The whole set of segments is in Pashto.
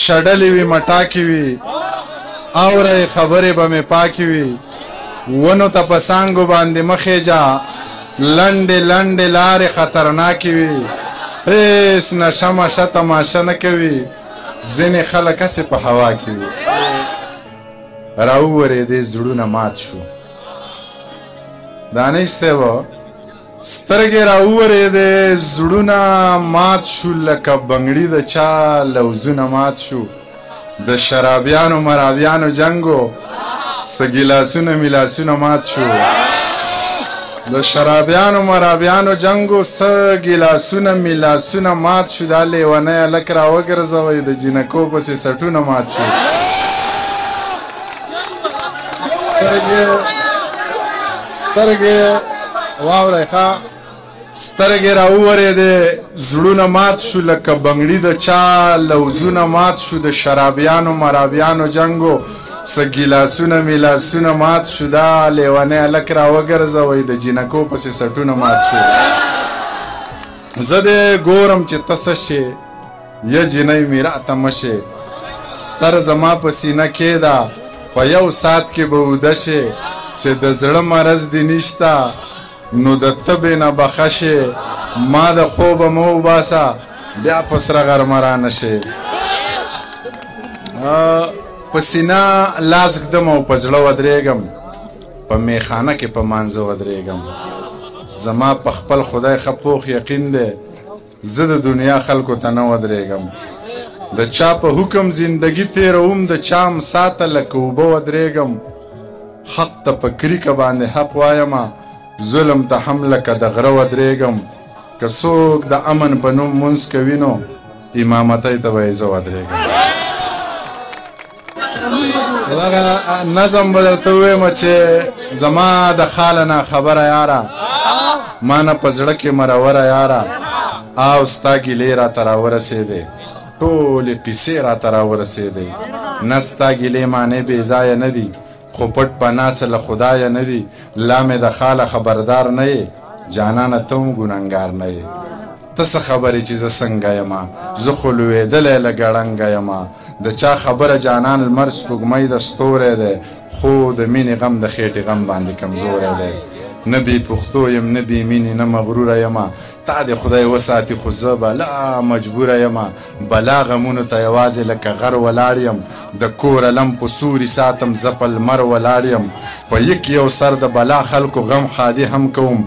شډلې وي مټاکې وي اورئ خبرې به مې پاکې وي ونو ته په څانګو باندې مخېجه لنډې لنډې لارې خطرناکې وي هېڅ نشه مشه تماشه نه کوي ځینې خلک هسې په هوا کې وي راوورېدې زړونه مات شو دانش صاحب سترګې راوورېدې زړونه مات شو لکه بنګړي د چا لوزونه مات شو د شرابیانو مرابیانو جنګو څه ګیلاسونه میلاسونه مات شو د شرابیانو مرابیانو جنګو څه ګیلاسونه میلاسونه مات شو دا لیونی هلک راوګرځوئ د جینکو پسې سټونه مات شو سترګې واورئ ښه سترګې راوورېدې زړونه مات شو لکه بنګړي د چا لوزونه مات شو د شرابیانو مرابیانو جنګو څه ګیلاسونه میلاسونه مات شو دا لیونی هلک راوګرځوئ د جینکو پسې سټونه مات شو زه دې ګورم چې ته څه شې یا جینۍ مې راته مشې سر زما په سینه کېده په یو ساعت کې به اوده شې چې د زړه مرض دې نشته نو د تبې نه به ښه شې ما د خوبه مه وباسه بیا په سره غرمه رانه شې په سینه لاس ږدم او په زړه ودرېږم په میخانه کې په مانځه ودرېږم زما په خپل خدای ښه پوخ یقین دی زه د دنیا خلکو ته نه ودرېږم د چا په حکم زندگی تېروم د چا م ساته لکه اوبه ودرېږم حق ته په کریکه باندې حق وایمه ظلم ته هم لکه د غره ودرېږم که څوک د امن په نوم مونځ کوي نو امامتۍ ته به یې زه ودرېږم دغه نظم به درته ووایم چې زما د خاله نه خبره یاره ما نه په زړه کې مروره یاره او ستا ګیلې راته راورسېدې ټولې قیسې راته راورسېدې نه ستا ګیلې معنی بې ځایه نه دي خو پټ پناسه له خدایه نه دي لا مې د خاله خبردار نه یې جانانه ته هم ګنهګار نه یې ته څه خبرې چې زه څنګه یمه زه خو لوېدلی له ګړنګه یمه د چا خبره جانان لمر سپوږمۍ د ستوری دی خو د مینې غم د خېټې غم باندې کمزوری دی نه بې پښتو یم نه بې مینې نه مغروره یمه تا دې خدای وساتي خو زه بلا مجبوره یمه بلا غمونو ته یوازې لکه غر ولاړ یم د کوره لم په سوري ساتم زه په لمر ولاړ یم په یک یو سر د بلا خلکو غم خادي هم کوم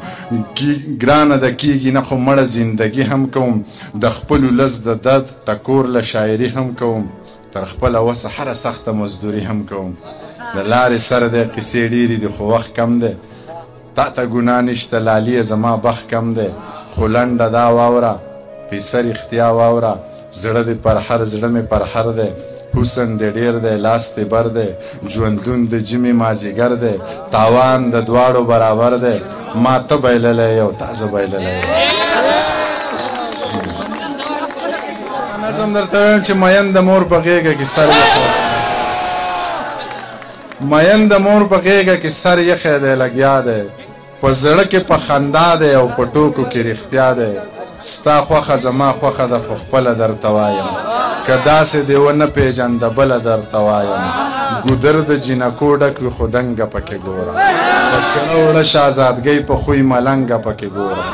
ګرانه د کیږي نه خو مړه زندګي هم کوم د خپلو لز د درد ټکور له شاعري هم کوم تر خپله وسه هره سخته مزدوري هم کوم د لارې سره دی قیسې ډېرې دي خو وخت کم دی تا ته ګناه نشته لالیه زما بخت کم دی خو لنډه دا واوره قیصه رښتیا واوره زړه دې پرهر زړه مې پرهر دی حسن دې ډېر دی لاس دې بر دی ژوندون د ژمي مازدیګر دی تاوان د دواړو برابر دی ما ته بایللی یو تا زه بایللی یم نظم درته وایم چې مین د مور په غېږه کې سر یخی مین د مور په غېږه کې سر یخی دی لګیا دی په زړه کې په خندا دی او په ټوکو کې رښتیا دی ستا خوښه زما خوښه ده خو خپله درته وایم که داسې دې ونه پېژنده بله درته وایم ګودر د جینکو ډک وي خو دنګه پکې ګوره پکړه وړه شهزادګۍ په خوی ملنګه پکې ګوره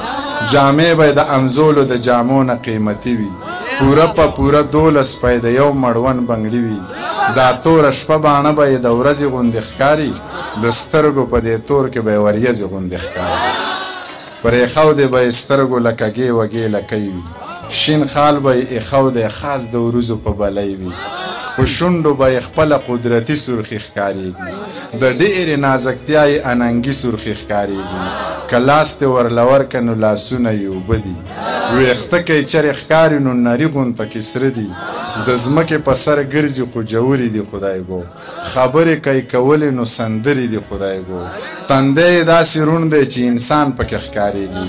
جامې به د امزولو د جامو نه قیمتي وي پوره په پوره 12 پی د یو مړون بنګړي وي دا توره شپه باڼه به یې د ورځې غوندې ښکاري د سترګو په دې تور کې به یې وریځې غوندې ښکاري پرېښو دی به یې سترګو لکه ګې وګې لکۍ وي شین خال به یې ایښو دی خاص د وروځو په بلۍ وي په شونډو به یې خپله قدرتي سرخي ښکارېږي د ډېرې نازکتیا یې اننګي سرخي ښکارېږي که لاس دې ورله ورکه نو لاسونه یې اوبه دي ویښته که یې چرې ښکاري نو نري غونته کې سره دي د ځمکې په سر ګرځي خو جوړې دي خدای ګو خبرې که یې کولې نو سندرې دي خدای ګو تندی یې داسې روڼ دی چې انسان پکې ښکارېږي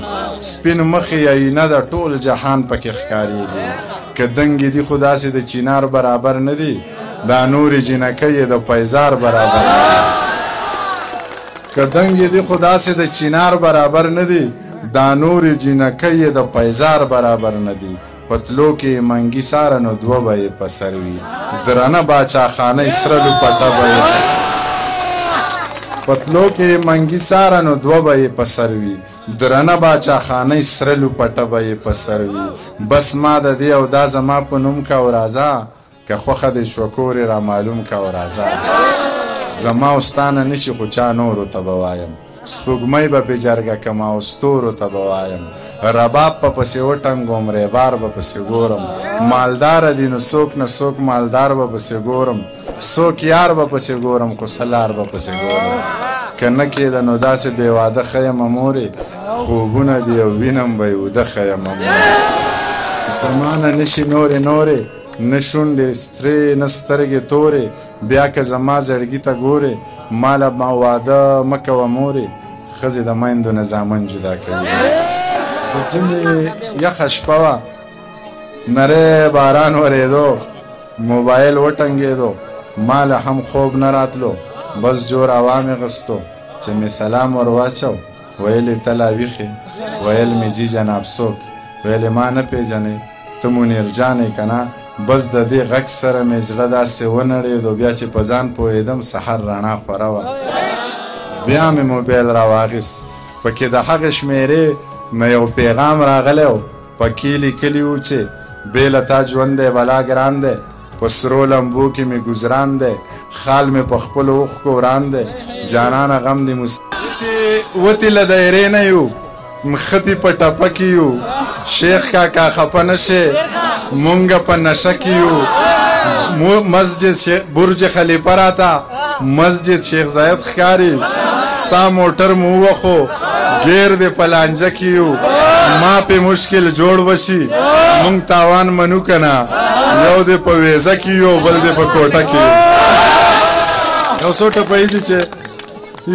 سپین مخ یې آینه ده ټول جهان پکې ښکارېږي که دنګې دي خو داسې د چینار برابر نه دي دا نورې جینکۍ یې د پیزار برابر نه دي که دنګې دي خو داسې د چینار برابر نه دي دا نورې جینکۍ یې د پیزار برابر نه دي پتلو کې منګي ساره نو دوه به یې په سر وي درانه باچا خانه سره لوپټه به یې پتلو کې منګي ساره نو دوه به یې په سر وي درانه باچا خانه سره لوپټه به یې په سر وي بس ما د دې او دا زما په نوم کا او راځه که خوښه دې شوه کور را معلوم کا او راځه زما اوستانه نشي خو چا نورو ته به وایم سپوږمۍ به پې جرګه کما او ستورو ته به وایم رباب په پسې وټنګوم ریبار به پسې ګورم مالداره دي نو څوک نه څوک مالدار به پسې ګورم څوک یار به پسې ګورم خو سلار به پسې ګورم که نه کېده نو داسې بې واده ښه یمه مورې خوبونه دي او وینم به یې وده ښه یمه مورې زما نه نشي نورې نه شونډې سترې نه سترګې تورې بیا که زما زړګي ته ګورې ماله ما واده مه کوه مورې ښځې د میندو نه زامن جدا کوي د ځینې یخه شپه وه نری باران ورېدو موبایل وټنګېدو ماله هم خوب نه راتلو بس جور هوا مې غستو چې مې سلام ور واچو ویل یې ته لا ویښې ویل مې جي جناب څوک ویل ما نه پېژنې ته منیر جان یې که نه بس د دې غږ سره مې زړه داسې ونړېدو بیا چې په ځان پوهېدم سحر رڼا خوره وه بیا مې موبایل راواخیست پکې د هغې شمېرې نه یو پیغام راغلی و پکې لیکلي وو چې بې له تا ژوند دی بلا ګران دی په سرو لمبو کې مې ګزران دی خال مې په خپلو اوښکو وران دی جانانه غم دې وتې له دایرې نه یو مختی په ټپه کې یو شیخ کاکا خفه نشې مونږ په نشه کې یو مسجد برج خلیفه راته مسجد شیخ زاید ښکاري ستا موټر مو ووخو ګیر دې په لانجه کې یو ما پې مشکل جوړ وشي مونږ تاوان منو که نه یو دې په ویزه کې یو بل دې په کوټه کې یو څو ټپهیزې چې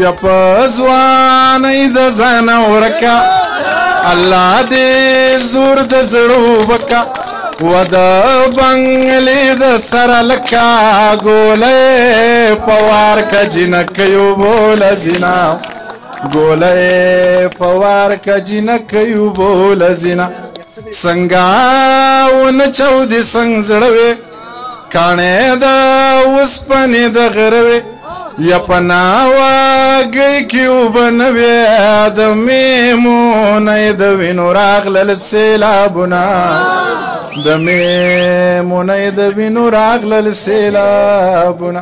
یا په ځوانۍ د ځانه ورکه الله دې زور د زړو بکه و د بنګلې د سره لکه ګولی په وار که جینکیو بوله زینا ګولی په وار که جینکیو بوله زینا څنګه ونچودې څنګ زړه وې کاڼې د اوسپنې د غره وې یا په ناوګۍ کې اوبه نه وې د میمونۍ د وینو راغلل سیلابونه د میمونۍ د وینو راغلل سیلابونه